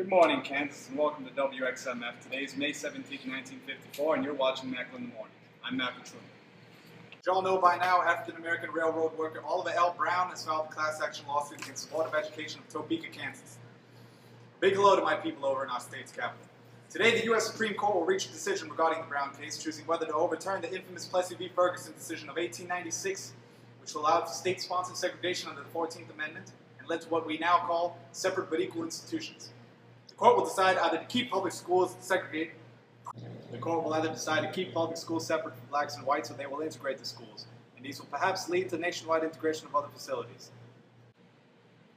Good morning, Kansas, and welcome to WXMF. Today is May 17, 1954, and you're watching Mackle in the Morning. I'm Mackle. As you all know by now, African-American railroad worker Oliver L. Brown has filed a class action lawsuit against the Board of Education of Topeka, Kansas. Big hello to my people over in our state's capital. Today, the U.S. Supreme Court will reach a decision regarding the Brown case, choosing whether to overturn the infamous Plessy v. Ferguson decision of 1896, which allowed state-sponsored segregation under the 14th Amendment and led to what we now call separate but equal institutions. The court will decide either to keep public schools segregated. The court will either decide to keep public schools separate from blacks and whites, or they will integrate the schools, and these will perhaps lead to nationwide integration of other facilities.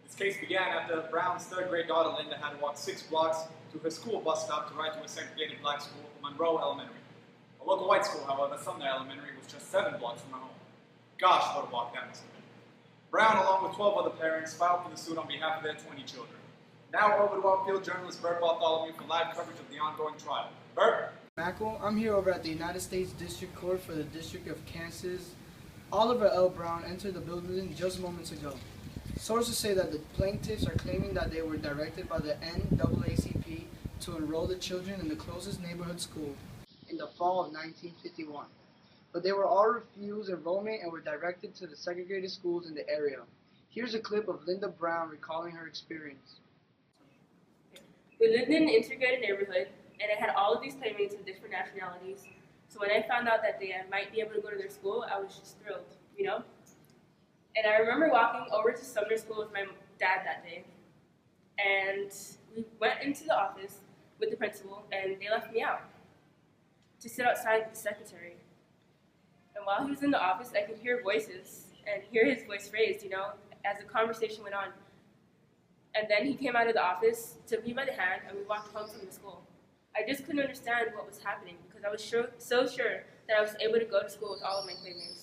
This case began after Brown's third-grade daughter Linda had to walk 6 blocks to her school bus stop to ride to a segregated black school, Monroe Elementary. A local white school, however, Sumner Elementary, was just 7 blocks from her home. Gosh, what a walk that must have been. Brown, along with 12 other parents, filed for the suit on behalf of their 20 children. Now over to our field journalist Bert Bartholomew for live coverage of the ongoing trial. Bert? Mackle, I'm here over at the United States District Court for the District of Kansas. Oliver L. Brown entered the building just moments ago. Sources say that the plaintiffs are claiming that they were directed by the NAACP to enroll the children in the closest neighborhood school in the fall of 1951. But they were all refused enrollment and were directed to the segregated schools in the area. Here's a clip of Linda Brown recalling her experience. We lived in an integrated neighborhood, and it had all of these playmates of different nationalities. So when I found out that they might be able to go to their school, I was just thrilled, you know? And I remember walking over to Sumner School with my dad that day. And we went into the office with the principal, and they left me out to sit outside with the secretary. And while he was in the office, I could hear voices and hear his voice raised, you know, as the conversation went on. And then he came out of the office, took me by the hand, and we walked home from the school. I just couldn't understand what was happening because I was so sure that I was able to go to school with all of my playmates.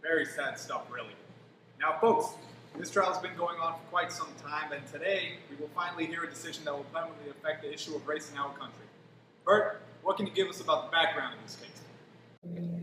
Very sad stuff, really. Now, folks, this trial has been going on for quite some time, and today we will finally hear a decision that will permanently affect the issue of race in our country. Bert, what can you give us about the background of this case?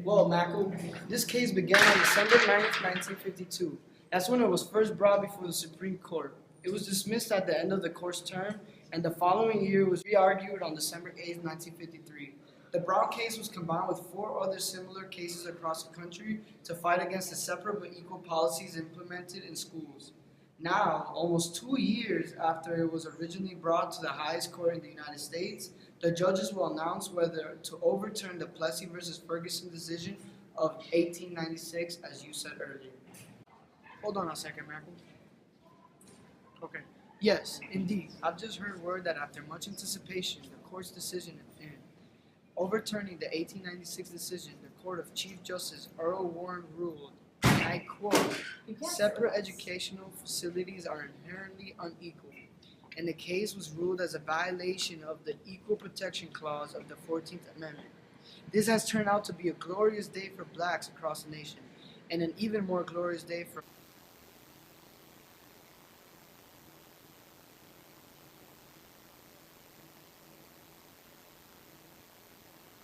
Well, Mackle, this case began on December 9th, 1952. That's when it was first brought before the Supreme Court. It was dismissed at the end of the court's term, and the following year was re-argued on December 8th, 1953. The Brown case was combined with 4 other similar cases across the country to fight against the separate but equal policies implemented in schools. Now, almost 2 years after it was originally brought to the highest court in the United States, the judges will announce whether to overturn the Plessy v. Ferguson decision of 1896, as you said earlier. Hold on a second, Mackle. Okay. Yes, indeed. I've just heard word that after much anticipation, the court's decision in overturning the 1896 decision, the Court of Chief Justice Earl Warren ruled, and I quote, "Separate educational facilities are inherently unequal," and the case was ruled as a violation of the Equal Protection Clause of the 14th Amendment. This has turned out to be a glorious day for blacks across the nation, and an even more glorious day for